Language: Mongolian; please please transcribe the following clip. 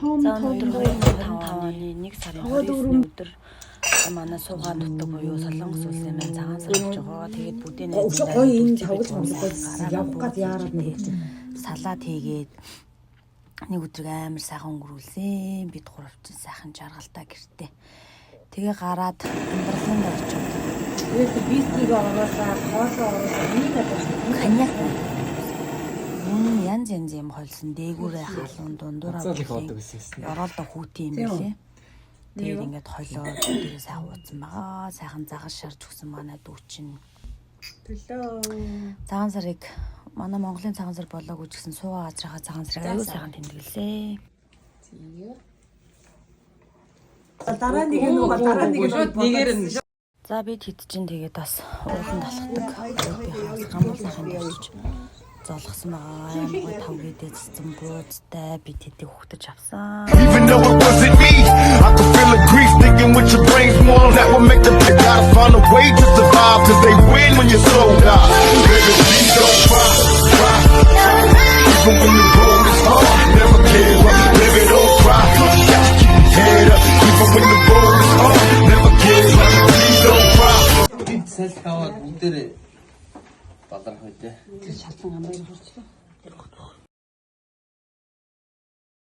том 25 оны 1 сарын 29-ний өдөр манай суугаан нутаг буюу Солонгос улсын маань цагаан сар болж байгаа. Тэгээд бүдээний гоё энэ тавлаг хамгаалаад явах гад яарад нэг салаад хийгээд нэг өдрөг амар сайхан өнгөрүүлсэн. Бид гуравчин сайхан жаргалтай гэртээ. Тэгээ гараад амьдраланд орчих. Тэгээд вискиг ороосаа хоолоо ороосаа нэг адилхан коньяк янз янз юм холсон дээгүүрээ халуун дундуураа оролдоо хүүтийн юм билээ. Тэгээд ингээд хойлоо тэгээ сайхан ууцсан байгаа. Сайхан загас шарж өгсөн манай дүүчин. төлөө. Цагаан сарыг манай Монголын цагаан сар болоогүй ч гэсэн суугаа газрынхаа цагаан сарыг аюул сайхан тэмдэглэлээ. Дараа нэг нэгээр нь За бид хэд чинь тэгээд бас уулан талхдаг. Би хаас гамбуулахын дээрч золгосон байгаа. Аймаг тавгийдээ цэцэн бууцтай бид хэдийг хөвтөж авсан. Even though it wasn't me, I could feel the grief thinking with your brains more. That will make them gotta find a way to survive. Cause they win when your soul dies. Baby, please don't cry, cry. Even when the road is hard, never give up. Baby, don't cry, just keep your head up. Even when the road is hard, never give up. Please don't cry. Бид салт аваад бүгдээрээ баларх үдээ. Тэр шалан амбай хурцлаа.